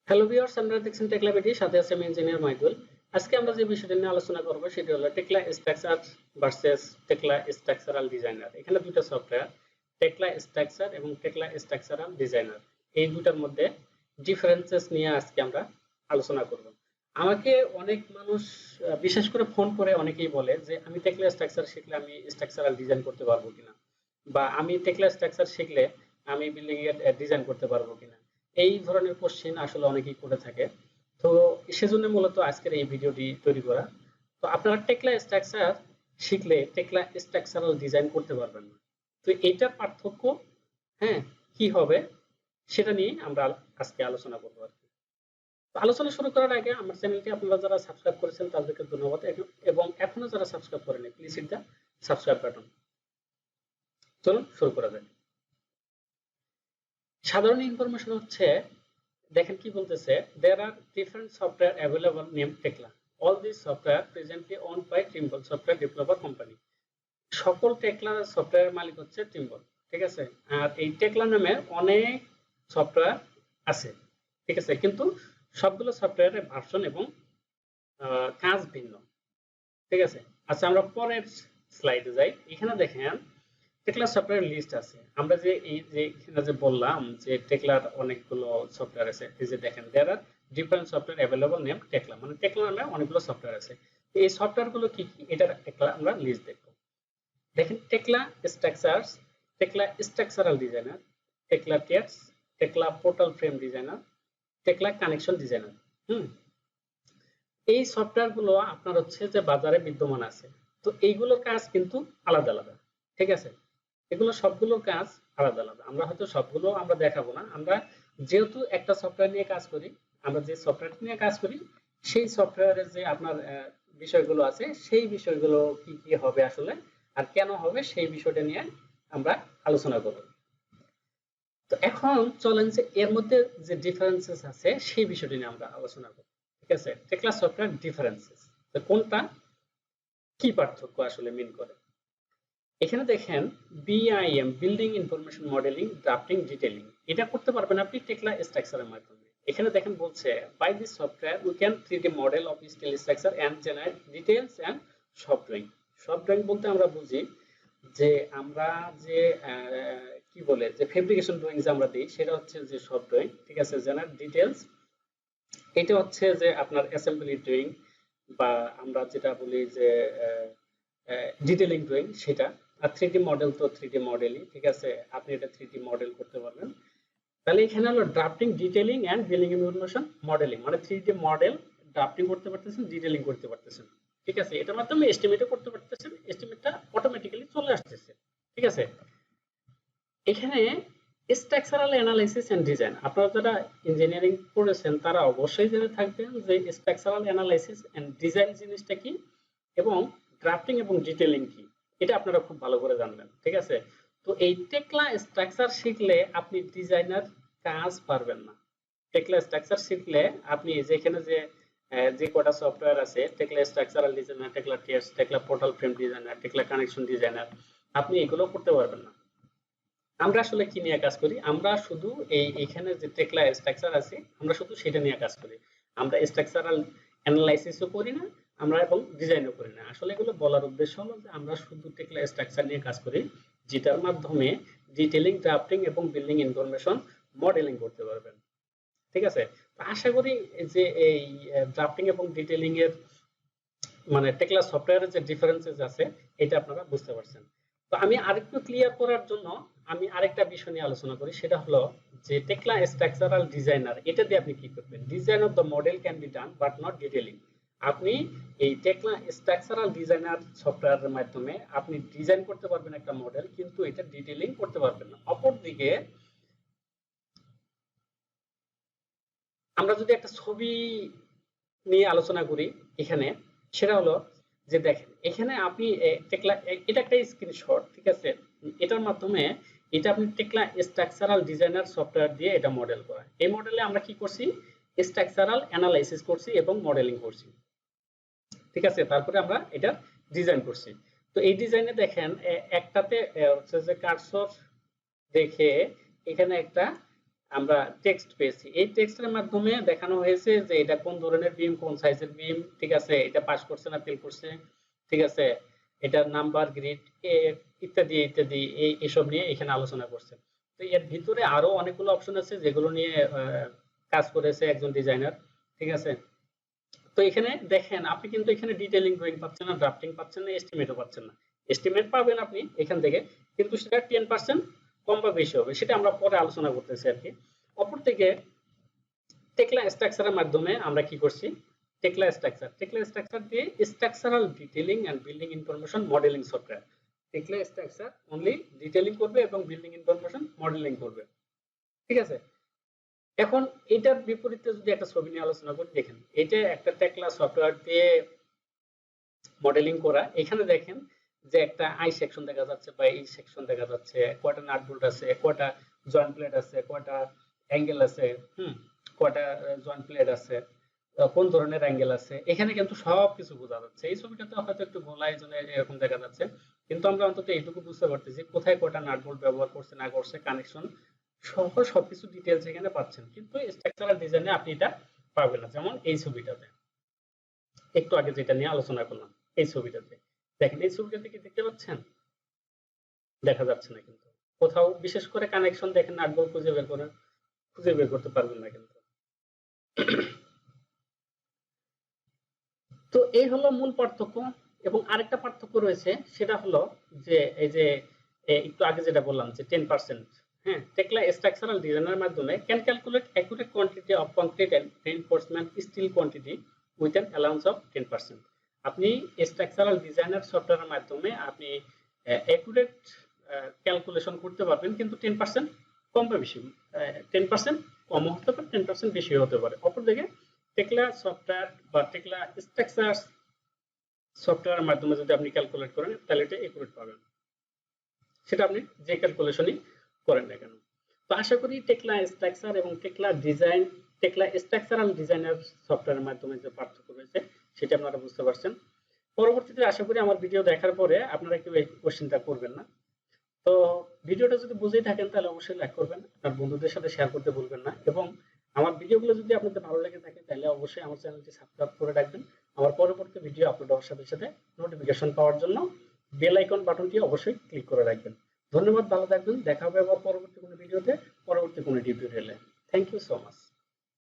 Hello viewers, আপনারা দেখছেন TeklaBD, সাথে আছে আমি ইঞ্জিনিয়ার মাইদুল। আজকে আমরা যে বিষয়টা নিয়ে আলোচনা করব সেটি হলো টেকলা স্ট্রাকচার ভার্সেস টেকলা স্ট্রাকচারাল ডিজাইনার। এখানে দুটো সফটওয়্যার, টেকলা স্ট্রাকচার এবং টেকলা স্ট্রাকচারাল ডিজাইনার। এই দুটার মধ্যে ডিফারেন্সেস নিয়ে আজকে আমরা আলোচনা করব। আমাকে অনেক মানুষ বিশেষ করে ফোন করে অনেকেই বলে যে আমি টেকলা স্ট্রাকচার শিখলে আমি স্ট্রাকচারাল ডিজাইন করতে পারবো কিনা, বা আমি টেকলা স্ট্রাকচার শিখলে আমি বিল্ডিং এর ডিজাইন করতে পারবো কিনা। এই ধরনের কোশ্চেন আসলে অনেকেই করে থাকে। তো সেজন্য মূলত আজকের এই ভিডিওটি তৈরি করা। তো আপনারা টেকলা স্ট্রাকচার শিখলে টেকলা স্ট্রাকচারাল ডিজাইন করতে পারবেন না। তো এইটার পার্থক্য, হ্যাঁ, কি হবে সেটা নিয়ে আমরা আজকে আলোচনা করবো আর কি। তো আলোচনা শুরু করার আগে আমার চ্যানেলটি আপনারা যারা সাবস্ক্রাইব করেছেন তাদেরকে ধন্যবাদ, এবং এখনো যারা সাবস্ক্রাইব করেনি please hit the subscribe button. চলুন শুরু করা যাক। সাধারণ ইনফরমেশন হচ্ছে, দেখেন কি বলতেছে, there are different software available named Tekla. All these software presently owned by Trimble software developer company. সকল টেকলা সফটওয়্যারের মালিক হচ্ছে Trimble, ঠিক আছে। আর এই টেকলা নামে অনেক সফটওয়্যার আছে, ঠিক আছে, কিন্তু সবগুলো সফটওয়্যারের ভার্সন এবং কাজ ভিন্ন, ঠিক আছে। আচ্ছা, আমরা পরের স্লাইডে যাই। এখানে দেখেন টেকলা সফটওয়্যার লিস্ট আছে। আমরা যে এই যে এখানে যে বললাম যে টেকলার অনেকগুলো সফটওয়্যার আছে, এই যে দেখেন দেয়ার আর ডিফারেন্ট সফটওয়্যার অ্যাভেলেবল নেম টেকলা, মানে টেকলা নামে অনেকগুলো সফটওয়্যার আছে। এই সফটওয়্যার গুলো কি কি, এটার একটা আমরা লিস্ট দেখব। দেখেন Tekla Structures, Tekla Structural Designer, Tekla Tedds, Tekla Portal Frame Designer, Tekla Connection Designer. এই সফটওয়্যার গুলো আপনার হচ্ছে যে বাজারে বিদ্যমান আছে। তো এইগুলোর কাজ কিন্তু আলাদা আলাদা, ঠিক আছে। এগুলো সবগুলোর কাজ আলাদা আলাদা। আমরা হয়তো সবগুলো আমরা দেখাবো না। আমরা যেহেতু একটা সফটওয়্যার নিয়ে কাজ করি, আমরা যে সফটওয়্যার নিয়ে কাজ করি সেই সফটওয়্যারের যে আপনার বিষয়গুলো আছে, সেই বিষয়গুলো কি কি হবে আসলে আর কেন হবে সেই বিষয়টা নিয়ে আমরা আলোচনা করব। তো এখন চলেন যে এর মধ্যে যে ডিফারেন্সেস আছে সেই বিষয়টি নিয়ে আমরা আলোচনা করব, ঠিক আছে। টেকলা সফটওয়্যার ডিফারেন্সেস, তো কোনটা কি পার্থক্য আসলে মিন করে। এখানে দেখেন BIM, building information modelling, drafting, detailing, এটা করতে পারবেন আপনি টেকলা স্ট্রাকচারের মাধ্যমে। এখানে দেখেন বলছে by this software we can 3D model of steel structure and generate details and soft drawing. Soft drawing বলতে আমরা বুঝি যে আমরা যে কি বলে যে ফেব্রিকেশন ড্রয়িং যে আমরা দিই সেটা হচ্ছে যে সফট ড্রয়িং, ঠিক আছে। জেনারেট ডিটেইলস, এটা হচ্ছে যে আপনার অ্যাসেম্বলি ড্রয়িং, বা আমরা যেটা বলি যে ডিটেইলিং ড্রয়িং সেটা। আর 3D মডেল তো 3D মডেলই, ঠিক আছে, আপনি এটা 3D মডেল করতে পারবেন। তাহলে এখানে হলো drafting, detailing and building information modelling, মানে 3D মডেল ড্রাফটিং করতে পারতেছেন, ডিটেইলিং করতে পারতেছেন, ঠিক আছে। এটার মাধ্যমে এস্টিমেটও করতে পারতেছেন, এস্টিমেটটা অটোমেটিক্যালি চলে আসতেছে, ঠিক আছে। এখানে স্ট্রাকচারাল অ্যানালাইসিস এন্ড ডিজাইন, আপনারা যারা ইঞ্জিনিয়ারিং পড়েছেন তারা অবশ্যই জেনে থাকবেন যে স্ট্রাকচারাল অ্যানালাইসিস এন্ড ডিজাইন জিনিসটা কি এবং ড্রাফটিং এবং ডিটেইলিং কি, এটা আপনারা খুব ভালো করে জানবেন, ঠিক আছে। তো এই টেকলা স্ট্রাকচার শিখলে আপনি ডিজাইনার কাজ পারবেন না। টেকলা স্ট্রাকচার শিখলে আপনি যেখানে যে যে কটা সফটওয়্যার আছে, Tekla Structural Designer, Tekla TS, Tekla Portal Frame Designer, Tekla Connection Designer, আপনি এগুলো করতে পারবেন না। আমরা আসলে কি নিয়ে কাজ করি, আমরা শুধু এখানে যে টেকলা স্ট্রাকচার আছে আমরা শুধু সেটা নিয়ে কাজ করি। আমরা স্ট্রাকচারাল অ্যানালাইসিসও করি না, আমরা এবং ডিজাইনও করি না। আসলে এগুলো বলার উদ্দেশ্য হলো যে আমরা শুধু টেকলা স্ট্রাকচার নিয়ে কাজ করি, যেটার মাধ্যমে ডিটেইলিং, ড্রাফটিং এবং বিল্ডিং ইনফরমেশন মডেলিং করতে পারবেন, ঠিক আছে। তো আশা করি যে এই ড্রাফটিং এবং ডিটেইলিং এর মানে টেকলা সফটওয়্যারের যে ডিফারেন্সেস আছে এটা আপনারা বুঝতে পারছেন। তো আমি আরেকটু ক্লিয়ার করার জন্য আমি আরেকটা বিষয় নিয়ে আলোচনা করি, সেটা হলো যে টেকলা স্ট্রাকচারাল ডিজাইনার, এটা দিয়ে আপনি কি করবেন। Design of the model can be done but not detailing. আপনি এই টেকলা স্ট্রাকচারাল ডিজাইনার সফটওয়্যারের মাধ্যমে আপনি ডিজাইন করতে পারবেন একটা মডেল, কিন্তু এটা ডিটেইলিং করতে পারবেন না। অপরদিকে আমরা যদি একটা ছবি নিয়ে আলোচনা করি এখানে, সেটা হলো যে দেখেন এখানে আপনি টেকলা, এটা একটা স্ক্রিনশট, ঠিক আছে। এটার মাধ্যমে এটা আপনি টেকলা স্ট্রাকচারাল ডিজাইনার সফটওয়্যার দিয়ে এটা মডেল করা। এই মডেলে আমরা কি করছি, স্ট্রাকচারাল অ্যানালাইসিস করছি এবং মডেলিং করছি, ঠিক আছে। তারপরে আমরা এটা ডিজাইন করছি। তো এই ডিজাইনে দেখেন একটাতে হচ্ছে যে কার্সর দেখে এখানে একটা আমরা টেক্সট পেয়েছি। এই টেক্সটের মাধ্যমে দেখানো হয়েছে যে এটা কোন ধরনের বিম, কোন সাইজের বিম, ঠিক আছে, এটা পাস করছে না ফেল করছে, ঠিক আছে, এটার নাম্বার, গ্রিড ইত্যাদি ইত্যাদি এইসব নিয়ে এখানে আলোচনা করছে। তো এর ভিতরে আরো অনেকগুলো অপশন আছে যেগুলো নিয়ে কাজ করেছে একজন ডিজাইনার, ঠিক আছে। তো এখানে দেখেন আপনি কিন্তু এখানে ডিটেইলিং ড্রয়িং পাচ্ছেন না, ড্রাফটিং পাচ্ছেন না, এস্টিমেটও পাচ্ছেন না। এস্টিমেট পাবেন আপনি এখান থেকে, কিন্তু সেটা 10% কম বা বেশি হবে, সেটা আমরা পরে আলোচনা করতেছি আর কি। অপরদিকে টেকলা স্ট্রাকচারের মাধ্যমে আমরা কি করছি, টেকলা স্ট্রাকচার দিয়ে structural detailing and building information modelling software. Tekla Structure only detailing করবে এবং বিল্ডিং ইনফরমেশন মডেলিং করবে, ঠিক আছে। এখন এটার বিপরীতে যদি একটা ছবি নিয়ে আলোচনা করি, দেখেন এটা একটা টেকলা সফটওয়্যার দিয়ে মডেলিং করা। এখানে দেখেন যে একটা আই সেকশন দেখা যাচ্ছে বা এই সেকশন দেখা যাচ্ছে, কয়টা নাট বোল্ট আছে, কয়টা জয়েন্ট প্লেট আছে, কয়টা অ্যাঙ্গেল আছে, কয়টা জয়েন্ট প্লেট আছে, কোন ধরনের অ্যাঙ্গেল আছে, এখানে কিন্তু সবকিছু বোঝা যাচ্ছে। এই ছবিটাতে হয়তো একটু গোলা এই জন্য এরকম দেখা যাচ্ছে, কিন্তু আমরা অন্তত এইটুকু বুঝতে পারতেছি কোথায় কয়টা নাট বোল্ট ব্যবহার করছে না করছে, কানেকশন সহ সবকিছু ডিটেলস এখানে পাচ্ছেন। কিন্তু স্ট্রাকচারাল ডিজাইনে আপনি এটা পাবেন না। যেমন এই ছবিটাতে, একটু আগে যেটা নিয়ে আলোচনা করলাম, এই ছবিটাতে দেখেন, এই ছবিটাতে কি দেখতে পাচ্ছেন? দেখা যাচ্ছে না কিন্তু কোথাও, বিশেষ করে কানেকশন দেখেন, নাট বোল্ট খুঁজে বের করতে পারবেন না কিন্তু। তো এই হলো মূল পার্থক্য। এবং আরেকটা পার্থক্য রয়েছে, সেটা হলো যে এই যে একটু আগে যেটা বললাম যে 10%, হ্যাঁ, টেকলা স্ট্রাকচারাল ডিজাইনের মাধ্যমে can calculate accurate quantity of concrete and reinforcement steel quantity with an allowance of 10%। আপনি স্ট্রাকচারাল ডিজাইনার সফটওয়্যারের মাধ্যমে আপনি অ্যাকুরেট ক্যালকুলেশন করতে পারবেন, কিন্তু 10% কম বা বেশি, 10% কম হতে পারে, 10% বেশি হতে পারে। অপরদিকে টেকলা সফটওয়্যার বা টেকলা স্ট্রাকচার সফটওয়্যারের মাধ্যমে যদি আপনি ক্যালকুলেট করেন তাহলে এটা একুরেট পাবেন, সেটা আপনি যে ক্যালকুলেশনই করেন না কেন। তো আশা করি টেকলা স্ট্রাকচার এবং টেকলা স্ট্রাকচারাল ডিজাইনার সফটওয়্যারের মাধ্যমে যে পার্থক্য রয়েছে সেটা আপনারা বুঝতে পারছেন। পরবর্তীতে আশা করি আমার ভিডিও দেখার পরে আপনারা কেউ এই কোশ্চেনটা করবেন না। তো ভিডিওটা যদি বুঝেই থাকেন তাহলে অবশ্যই লাইক করবেন, আপনার বন্ধুদের সাথে শেয়ার করতে ভুলবেন না, এবং আমার ভিডিওগুলো যদি আপনাদের ভালো লেগে থাকে তাহলে অবশ্যই আমার চ্যানেলটি সাবস্ক্রাইব করে রাখবেন। আমার পরবর্তী ভিডিও আপলোড হওয়ার সাথে সাথে নোটিফিকেশন পাওয়ার জন্য বেল আইকন বাটনটি অবশ্যই ক্লিক করে রাখবেন। ধন্যবাদ, ভালো থাকবেন, দেখা হবে আবার পরবর্তী কোনো ভিডিওতে, পরবর্তী কোনো টিউটোরিয়ালে। Thank you so much.